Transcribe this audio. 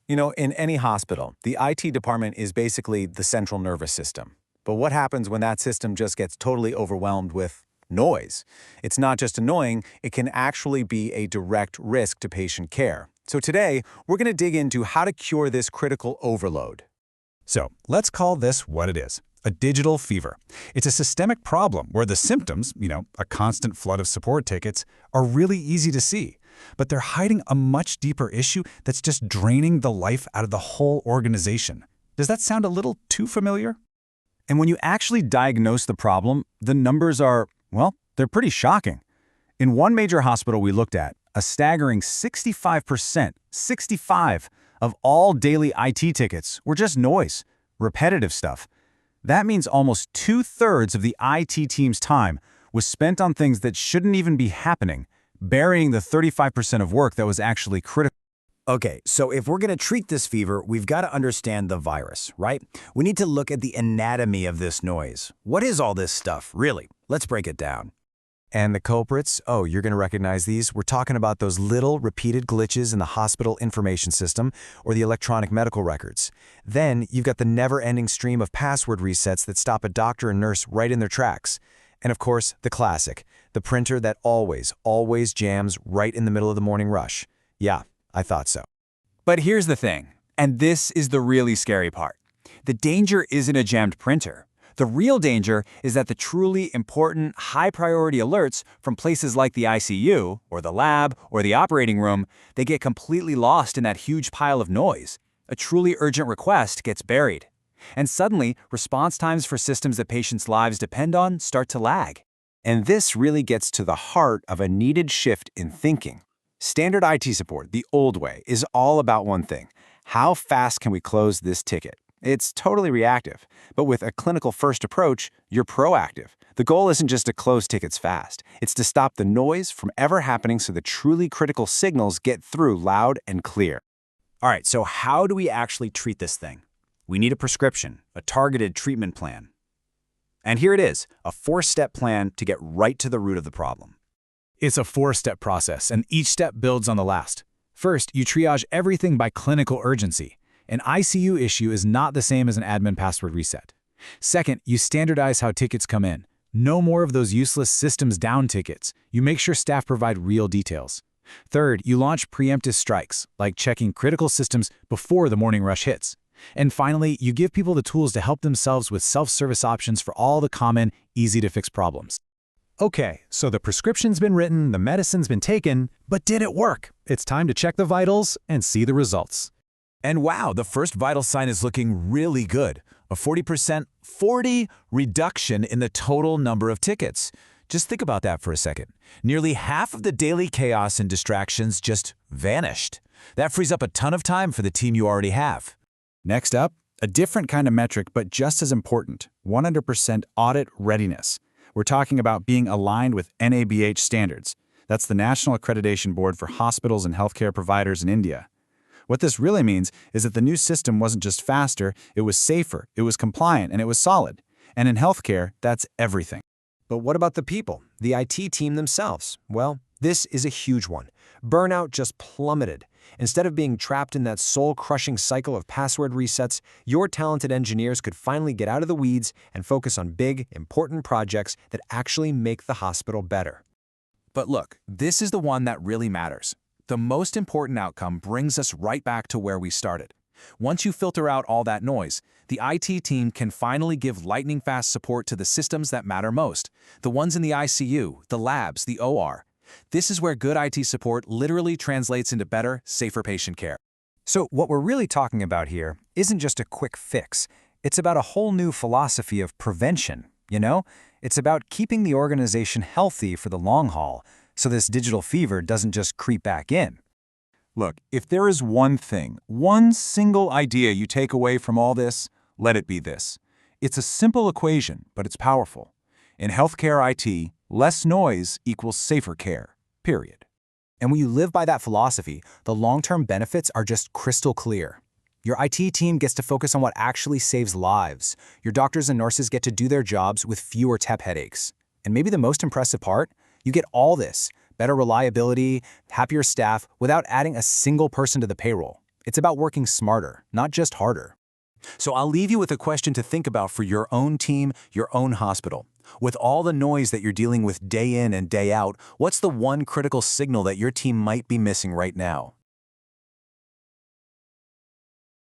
In any hospital, the IT department is basically the central nervous system. But what happens when that system just gets totally overwhelmed with noise? It's not just annoying, it can actually be a direct risk to patient care. So today, we're going to dig into how to cure this critical overload. So let's call this what it is, a digital fever. It's a systemic problem where the symptoms, a constant flood of support tickets, are really easy to see. But they're hiding a much deeper issue that's just draining the life out of the whole organization. Does that sound a little too familiar? And when you actually diagnose the problem, the numbers are, well, they're pretty shocking. In one major hospital we looked at, a staggering 65% of all daily IT tickets were just noise, repetitive stuff. That means almost 2/3 of the IT team's time was spent on things that shouldn't even be happening, burying the 35% of work that was actually critical. Okay, so if we're going to treat this fever, we've got to understand the virus, right? We need to look at the anatomy of this noise. What is all this stuff, really? Let's break it down. And the culprits, oh, you're going to recognize these. We're talking about those little repeated glitches in the hospital information system or the electronic medical records. Then you've got the never-ending stream of password resets that stop a doctor and nurse right in their tracks. And of course, the classic, the printer that always jams right in the middle of the morning rush. Yeah, I thought so. But here's the thing, and this is the really scary part. The danger isn't a jammed printer. The real danger is that the truly important, high-priority alerts from places like the ICU, or the lab, or the operating room, they get completely lost in that huge pile of noise. A truly urgent request gets buried. And suddenly, response times for systems that patients' lives depend on start to lag. And this really gets to the heart of a needed shift in thinking. Standard IT support, the old way, is all about one thing. How fast can we close this ticket? It's totally reactive. But with a clinical-first approach, you're proactive. The goal isn't just to close tickets fast. It's to stop the noise from ever happening so the truly critical signals get through loud and clear. All right, so how do we actually treat this thing? We need a prescription, a targeted treatment plan. And here it is, a 4-step plan to get right to the root of the problem. It's a 4-step process, and each step builds on the last. First, you triage everything by clinical urgency. An ICU issue is not the same as an admin password reset. Second, you standardize how tickets come in. No more of those useless systems down tickets. You make sure staff provide real details. Third, you launch preemptive strikes, like checking critical systems before the morning rush hits. And finally, you give people the tools to help themselves with self-service options for all the common, easy-to-fix problems. Okay, so the prescription's been written, the medicine's been taken, but did it work? It's time to check the vitals and see the results. And wow, the first vital sign is looking really good. A 40% reduction in the total number of tickets. Just think about that for a second. Nearly half of the daily chaos and distractions just vanished. That frees up a ton of time for the team you already have. Next up, a different kind of metric, but just as important, 100% audit readiness. We're talking about being aligned with NABH standards. That's the National Accreditation Board for Hospitals and Healthcare Providers in India. What this really means is that the new system wasn't just faster, it was safer, it was compliant, and it was solid. And in healthcare, that's everything. But what about the people, the IT team themselves? Well, this is a huge one. Burnout just plummeted. Instead of being trapped in that soul-crushing cycle of password resets, your talented engineers could finally get out of the weeds and focus on big, important projects that actually make the hospital better. But look, this is the one that really matters. The most important outcome brings us right back to where we started. Once you filter out all that noise, the IT team can finally give lightning-fast support to the systems that matter most, the ones in the ICU, the labs, the OR. This is where good IT support literally translates into better, safer patient care. So what we're really talking about here isn't just a quick fix. It's about a whole new philosophy of prevention, It's about keeping the organization healthy for the long haul, so this digital fever doesn't just creep back in. Look, if there is one thing, one single idea you take away from all this, let it be this. It's a simple equation, but it's powerful. In healthcare IT, less noise equals safer care, period. And when you live by that philosophy, the long-term benefits are just crystal clear. Your IT team gets to focus on what actually saves lives. Your doctors and nurses get to do their jobs with fewer TEP headaches. And maybe the most impressive part, you get all this, better reliability, happier staff, without adding a single person to the payroll. It's about working smarter, not just harder. So I'll leave you with a question to think about for your own team, your own hospital. With all the noise that you're dealing with day in and day out, what's the one critical signal that your team might be missing right now?